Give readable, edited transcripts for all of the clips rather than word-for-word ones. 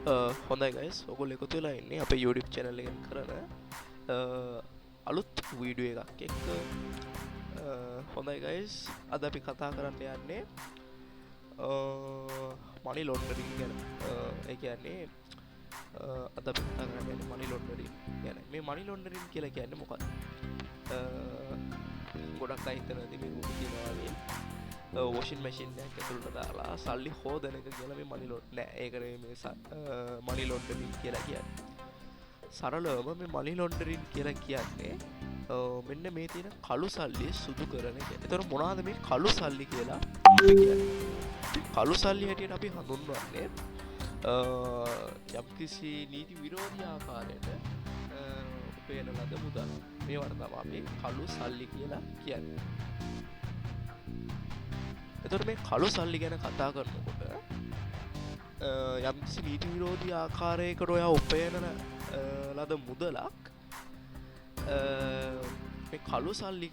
හොඳයි ගයිස්, ඔගොල්ලෝ එකතු වෙලා ඉන්නේ අපේ YouTube channel එකෙන් කරන අලුත් වීඩියෝ එකක් එක්ක. හොඳයි ගයිස්, අද අපි කතා කරන්න යන්නේ money laundering ගැන. ඒ කියන්නේ අද අපි කතා කරන්න යන්නේ money laundering ගැන. මේ money laundering කියලා කියන්නේ මොකක්ද? ගොඩක් අය හිතනදී මේ මොකද කියනවා වගේ washing machine එකක් ඇතුළට දාලා සල්ලි හොදන එක කියලා මේ money laundering නෑ. ඒක නෙමෙයි මේ money laundering කියලා කියන්නේ. සරලවම මේ money laundering කියලා කියන්නේ මෙන්න මේ තියෙන කළු සල්ලි සුදු කරන එක. ඒතර මොනවාද මේ කළු සල්ලි කියලා කියන්නේ? කළු සල්ලි හැටියට අපි හඳුන්වන්නේ යම්කිසි නීති විරෝධී ආකාරයට උපයන ලද මුදල්. මේවට තමයි අපි කළු සල්ලි කියලා කියන්නේ. එතකොට මේ කළු සල්ලි ගැන කතා කරනකොට යම්කිසි නීති විරෝධී ආකාරයකට ඔයා උපයන ලද මුදලක් මේ කළු සල්ලි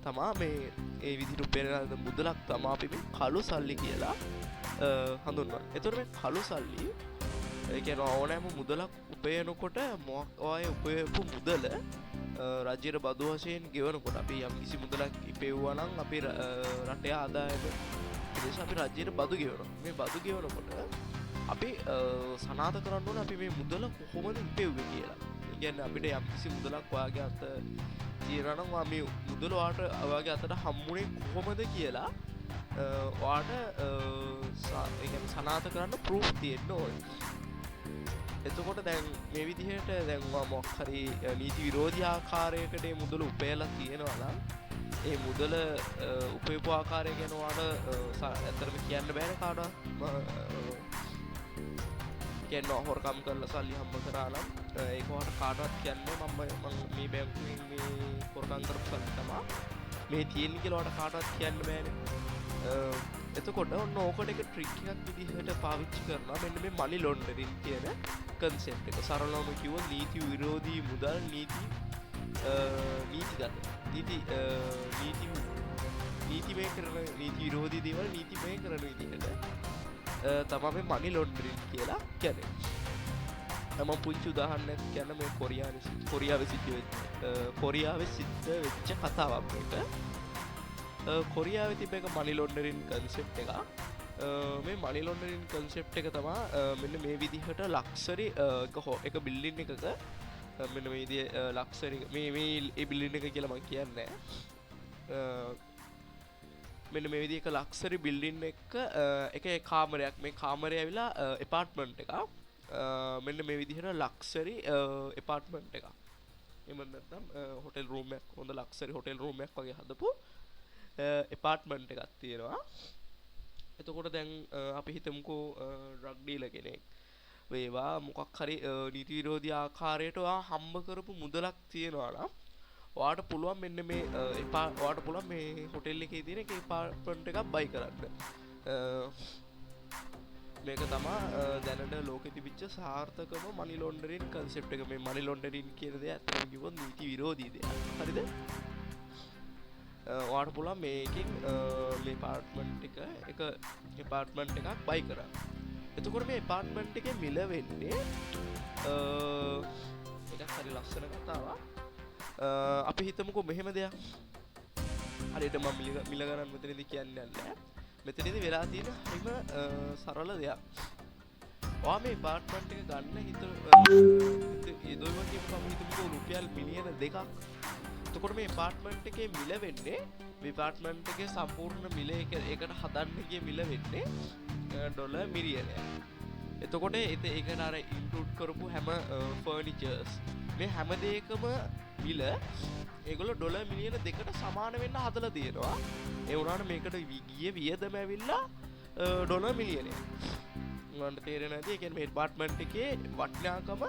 තමා මේ ඒ විදිහට උපයන ලද මුදලක් තමා අපි මේ කළු සල්ලි කියලා හඳුන්වන්නේ. එතකොට මේ කළු සල්ලි ඒ කියන්නේ ඕනෑම මුදලක් උපයනකොට ඔය උපයපු මුදල රජයට බදු වශයෙන් ගෙවනකොට අපි යම්කිසි මුදලක් ඉපෙව්වා නම් අපි රටේ ආදායම විශේෂ අපි රජයට බදු ගෙවනවා. මේ බදු ගෙවනකොට අපි සනාථ කරන්න ඕනේ අපි මේ මුදල කොහොමද ඉපෙව්වේ කියලා. ඒ කියන්නේ අපිට යම්කිසි මුදලක් ඔයාගේ අත තියනවා නම් මේ මුදල ඔයාගේ අතට හම්බුනේ කොහොමද කියලා ඔයාට ඒ කියන්නේ සනාථ කරන්න ප්‍රූෆ් තියෙන්න ඕනේ. එතකොට දැන් මේ විදිහට දැන් මොකක් හරි නීති විරෝධී ආකාරයකට මේ මුදල උපයලා තියෙනවා නම් ඒ මුදල උපයපු ආකාරය ගැන ඔයාලට ඇත්තටම කියන්න බෑනේ කාටවත්. කියන්නේ හොරකම් කරලා සල්ලි හම්බ කරා නම් ඒක ඔයාලට කාටවත් කියන්නේ මම මේ බැංකුවෙන් මේ හොරකම් කරපු සල්ලි තමයි මේ තියෙන්නේ කියලා ඔයාලට කාටවත් කියන්න බෑනේ. එතකොට ඔන්න ඕකට එක ට්‍රික් එකක් විදිහට පාවිච්චි කරනවා මෙන්න මේ money laundering කියන concept එක. සරලවම කිව්වොත් නීති විරෝධී මුදල් නීති මේ කරන නීති විරෝධී දේවල් නීති මේ කරන විදිහට තමයි මේ money laundering කියලා කියන්නේ. මම පුංචි උදාහරණයක් කියන්න මේ කොරියාවේ සිද්ධ වෙච්ච කතාවක් මේක. කොරියාවේ තිබ්බ එක money laundering concept එක. මේ money laundering concept එක තමයි මෙන්න මේ විදිහට ලක්ෂරි එක බිල්ඩින් එකක මෙන්න මේ විදිහ ලක්ෂරි මේ ඒ බිල්ඩින් එක කියලා මම කියන්නේ මෙන්න මේ විදිහක ලක්ෂරි බිල්ඩින් එක කාමරයක්. මේ කාමරය ඇවිලා එපාර්ට්මන්ට් එකක්. මෙන්න මේ විදිහට ලක්ෂරි එපාර්ට්මන්ට් එකක්. එහෙම නැත්නම් හොටෙල් රූම් එකක්, හොඳ ලක්ෂරි හොටෙල් රූම් එකක් වගේ හදපු එපාර්ට්මන්ට් එකක් තියෙනවා. එතකොට දැන් අපි හිතමුකෝ ඩ්‍රග් ඩීලර් කෙනෙක් වේවා මොකක් හරි නීති විරෝධී ආකාරයට ඔයා හම්බ කරපු මුදලක් තියෙනවා නම් ඔයාට පුළුවන් මෙන්න මේ ඔයාට පුළුවන් මේ හොටෙල් එකේ තියෙන එක එපාර්ට්මන්ට් එකක් බයි කරන්න. මේක තමයි දැනට ලෝකෙ තිබිච්ච සාර්ථකම money laundering concept එක. මේ money laundering කියන දේ අත්‍යවශ්‍යම කිව්වොත් නීති විරෝධී දෙයක්. හරිද? ඔයාට පුළුවන් මේකෙන් මේ එපාර්ට්මන්ට් එකක් බයි කරන්න. එතකොට මේ එපාර්ට්මන්ට් එකේ මිල වෙන්නේ එකක් හරි ලස්සන කතාවක්. අපි හිතමුකෝ මෙහෙම දෙයක්. හරියට මම මිල ගණන් මෙතනදී කියන්නේ නැහැ. මෙතනදී වෙලා තියෙන හරිම සරල දෙයක්. ඔයා මේ එපාර්ට්මන්ට් එක ගන්න හිතමුකෝ රුපියල් මිලියන 2ක්. එතකොට මේ එපාර්ට්මන්ට් එකේ මිල වෙන්නේ මේ එපාර්ට්මන්ට් එකේ සම්පූර්ණ මිල ඒකට හදන්න ගිය මිල වෙන්නේ ඩොලර් මිලියනයක්. එතකොට ඒකට අර ඉන්ක්ලූඩ් කරපු හැම ෆර්නිචර්ස් මේ හැම දෙයකම මිල ඒගොල්ලෝ ඩොලර් මිලියන 2කට සමාන වෙන්න හදලා තියෙනවා. ඒ වුණාට මේකට ගිය වියදම ඇවිල්ලා ඩොලර් මිලියනයක්. උන්වන්ට තේරෙන්නේ නැති. ඒ කියන්නේ මේ එපාර්ට්මන්ට් එකේ වටිනාකම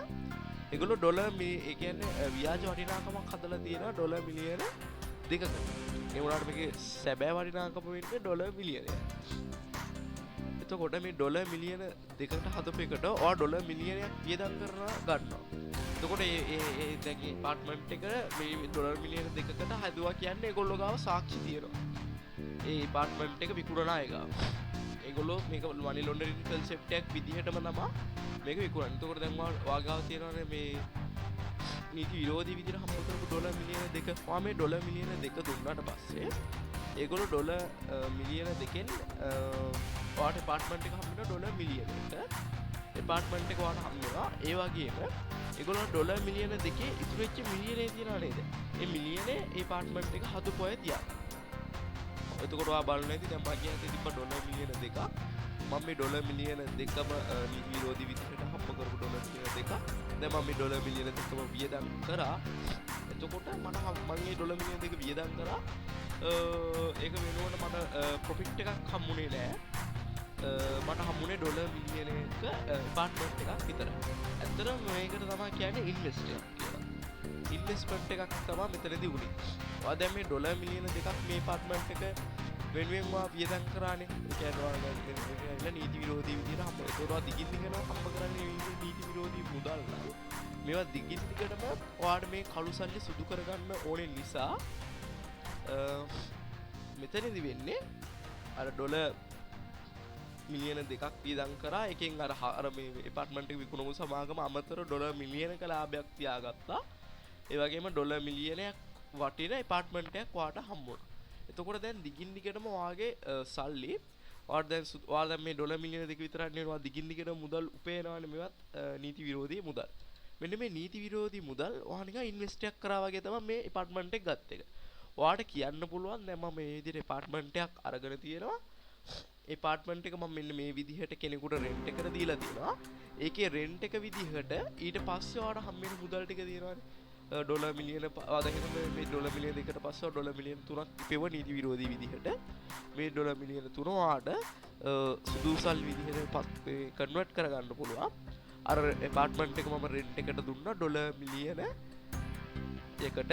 ඒගොල්ලෝ ඩොලර් ඒ කියන්නේ ව්‍යාජ වටිනාකමක් හදලා තියෙනවා ඩොලර් මිලියන 2කට. ඒ වුණාට මේකේ සැබෑ වටිනාකම වෙන්නේ ඩොලර් මිලියනයක්. එතකොට මේ ඩොලර් මිලියන 2කට හදපු එකට ඔයා ඩොලර් මිලියනයක් වියදම් කරනවා ගන්නවා. එතකොට ඒ දැන් එපාර්ට්මන්ට් එක මේ ඩොලර් මිලියන 2කට හදුවා කියන්නේ ඒගොල්ලෝ ගාව සාක්ෂි තියෙනවා. ඒ එපාර්ට්මන්ට් එක විකුණන අය ගාව. මේගොල්ලෝ මේක මනි ලොන්ඩරින් කන්සෙප්ට් එකක් විදිහටම තමයි මේක විකුණන්නේ. එතකොට දැන් වාගාව තියෙනවානේ මේ නීති විරෝධී විදිහට හම්බ කරපු ඩොලර් මිලියන 2. මේ ඩොලර් මිලියන 2 දුන්නාට පස්සේ ඒගොල්ලෝ ඩොලර් මිලියන 2කින් ඔයාට ඇපාර්ට්මන්ට් එක හම්බ වෙන ඩොලර් මිලියන 1. ඇපාර්ට්මන්ට් එක ඔයාට හම්බ වෙනවා. ඒ වගේම ඒගොල්ලෝ ඩොලර් මිලියන 2 ඉතුරු වෙච්ච මිලියනේ තියනවා නේද? ඒ මිලියනේ ඒ ඇපාර්ට්මන්ට් එක හදපුවයි තියනවා. එතකොට ඔයා බලන්න ඇති දැන් මගේ අතේ තිබ්බ ඩොලර් මිලියන 2ක්. මම මේ ඩොලර් මිලියන 2ම නීති විරෝධී විදිහට හම්බ කරපු ඩොලර් මිලියන 2ක්. දැන් මම මේ ඩොලර් මිලියන 2ම වියදම් කරා. එතකොට මම මේ ඩොලර් මිලියන 2 වියදම් කරා. ඒක වෙනුවට මට ප්‍රොෆිට් එකක් හම්බුනේ නෑ. මට හම්බුනේ ඩොලර් මිලියන 1 ඇපාර්ට්මන්ට් එකක් විතරයි. ඇත්තටම මේකට තමයි කියන්නේ ඉන්වෙස්ටර් කියලා. ඉන්වෙස්ට්මන්ට් එකක් තමයි මෙතනදී උනේ. ඔයා දැන් මේ ඩොලර් මිලියන 2ක් මේ ඇපාර්ට්මන්ට් එක වෙනුවෙන් වා වියදම් කරානේ. ඒ කියන්නේ ඔයාලා නීති විරෝධී විදිහට හම්බ කරලා ඒකවා දිගින් දිගටම හම්බ කරන්නේ නීති විරෝධී මුදල් නම් මේවා දිගින් දිගටම ඔයාට මේ කළු සල්ලි සුදු කරගන්න ඕනේ නිසා මෙතනදි වෙන්නේ අර ඩොලර් මිලියන 2ක් වියදම් කරා. එකෙන් අර මේ ඇපාර්ට්මන්ට් එක විකුණපු සමාගම අමතර ඩොලර් මිලියනක ලාභයක් තියාගත්තා. ඒ වගේම ඩොලර් මිලියනයක් වටින ඇපාර්ට්මන්ට් එකක් ඔයාට හම්බුණා. එතකොට දැන් දිගින් දිගටම ඔයාගේ සල්ලි ඔයාලා දැන් මේ ඩොලර් මිලියන 2 විතරක් නෙවෙයි ඔයා දිගින් දිගටම මුදල් උපයනවානේ මේවත් නීති විරෝධී මුදල්. මෙන්න මේ නීති විරෝධී මුදල් ඔයා නිකන් ඉන්වෙස්ට් එකක් කරා වගේ තමයි මේ ඇපාර්ට්මන්ට් එක ගත්ත එක. ඔයාට කියන්න පුළුවන් දැන් මම මේ විදිහට ඇපාර්ට්මන්ට් එකක් අරගෙන තියෙනවා. ඇපාර්ට්මන්ට් එක මම මෙන්න මේ විදිහට කෙනෙකුට රෙන්ට් එකට දීලා තියෙනවා. ඒකේ රෙන්ට් එක විදිහට ඊට පස්සේ ඔයාට හම්බෙන මුදල් ටික තියෙනවානේ. ඩොලර් මිලියන ආදගෙන මේ ඩොලර් මිලියන 2කට පස්සේ ඩොලර් මිලියන 3ක් පෙව නීති විරෝධී විදිහට මේ ඩොලර් මිලියන 3 ඔයාට සුදු සල්ලි විදිහට කන්වර්ට් කරගන්න පුළුවන්. අර ඇපාර්ට්මන්ට් එක මම රෙන්ට් එකට දුන්නා ඩොලර් මිලියන 1කට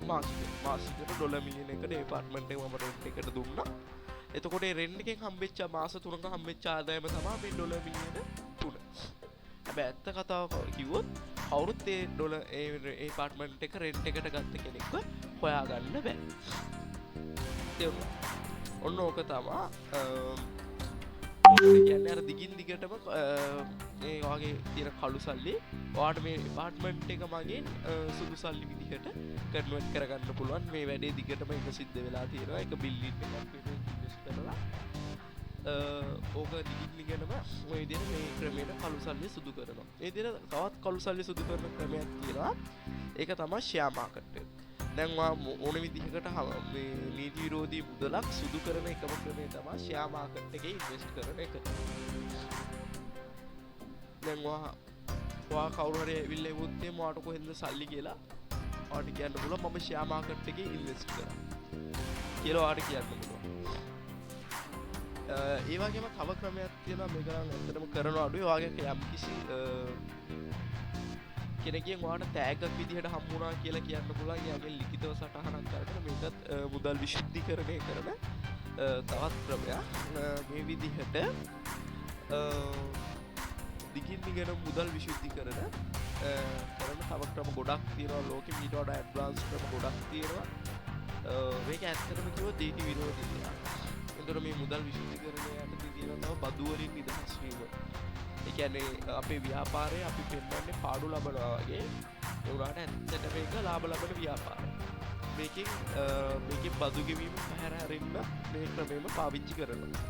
මාසිකට ඩොලර් මිලියන 1කට ඇපාර්ට්මන්ට් එක මම රෙන්ට් එකට දුන්නා. එතකොට ඒ රෙන්ට් එකෙන් හම්බෙච්ච මාස 3ක හම්බෙච්ච ආදායම තමයි මේ ඩොලර් මිලියන 3. හැබැයි ඇත්ත කතාව කිව්වොත් කවුරුත් ඒ ඩොලර් ඒ ඇපාර්ට්මන්ට් එක රෙන්ට් එකට ගත්ත කෙනෙක්ව හොයාගන්න බෑ. ඔන්න ඕක තමයි කියන්නේ අර දිගින් දිගටම ඒ වගේ තියෙන කළු සල්ලි ඔයාට මේ ඇපාර්ට්මන්ට් එක මගින් සුදු සල්ලි විදිහට කන්වර්ට් කරගන්න පුළුවන්. මේ වැඩේ දිගටම එක සිද්ධ වෙලා තියෙනවා. එක බිල්ඩින් එකක් ඉන්වෙස්ට් කරලා ඕක දිගින් දිගටම ඔය විදිහට මේ ක්‍රමයට කළු සල්ලි සුදු කරනවා. ඒ විදිහට තවත් කළු සල්ලි සුදු කරන ක්‍රමයක් තියෙනවා. ඒක තමයි ෂෙයා මාකට් එක. දැන් ඕන විදිහකට මේ නීති විරෝධී මුදලක් සුදු කරන එකම ක්‍රමය තමයි ෂෙයා මාකට් එකේ ඉන්වෙස්ට් කරන එක. දැන් ඔයා කවුරු හරි ඇවිල්ලා ඉවොත් එහම ඔයාට කොහෙන්ද සල්ලි කියලා ඔයාට කියන්න පුළුවන් මම ෂෙයා මාකට් එකේ ඉන්වෙස්ට් කරා කියලා ඔයාට කියන්න පුළුවන්. ඒ වගේම තව ක්‍රමයක් තියෙනවා මේක නම් ඇත්තටම කරන අඩුයි. ඔයාගේ යම්කිසි කෙනෙක්ගෙන් ඔයාට තෑග්ගක් විදිහට හම්බුණා කියලා කියන්න පුළුවන්. යාගේ ලිඛිතව සටහනක් අරගෙන මේකත් මුදල් විශුද්ධීකරණය කරන තවත් ක්‍රමයක්. මේ විදිහට දිගින් දිගට මුදල් විශුද්ධීකරණ කරන තව ක්‍රම ගොඩක් තියෙනවා ලෝකෙ. ඊට වඩා ඇඩ්වාන්ස් ක්‍රම ගොඩක් තියෙනවා. මේක ඇත්තටම කිව්වොත් නීති විරෝධී දෙයක්. එතකොට මේ මුදල් විශුද්ධීකරණය යටතේ තියෙනවා බදු වලින් නිදහස් වීම. ඒ කියන්නේ අපේ ව්‍යාපාරයේ අපි පෙන්වන්නේ පාඩු ලබනවා වගේ. ඒ උනාට ඇත්තට මේක ලාභ ලබන ව්‍යාපාරයක්. මේකෙන් බදු ගෙවීම පැහැර හැරෙන්න මේ ක්‍රමෙම පාවිච්චි කරනවා.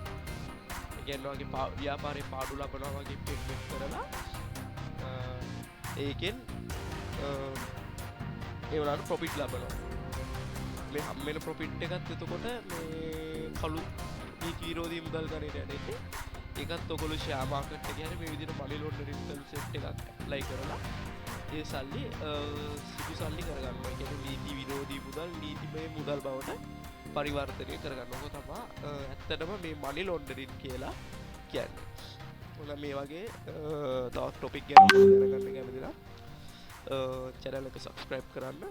ඒ කියන්නේ වගේ ව්‍යාපාරයේ පාඩු ලබනවා වගේ පෙන්වෙත් කරලා ඒකෙන් ඒ උනාට ප්‍රොෆිට් ලබනවා. මේ හම්බෙන ප්‍රොෆිට් එකත් එතකොට මේ කළු නීති විරෝධී මුදල් ගණයට යන්නේ. ඒකත් ඔයගොල්ලෝ ෂෙයා මාකට් එකේ හරි මේ විදිහට මනි ලොන්ඩරින් කන්සෙප්ට් එකක් ඇප්ලයි කරලා ඒ සල්ලි සුදු සල්ලි කරගන්නවා. ඒ කියන්නේ නීති විරෝධී මුදල් නීතිමය මුදල් බවට පරිවර්තනය කරගන්න. ඕක තමයි ඇත්තටම මේ මනි ලොන්ඩරින් කියලා කියන්නේ. ඔන්න මේ වගේ තවත් ටොපික් ගැන දැනගන්න කැමති නම් channel එක subscribe කරන්න.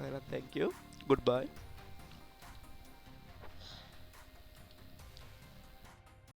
එහෙනම් thank you. Goodbye.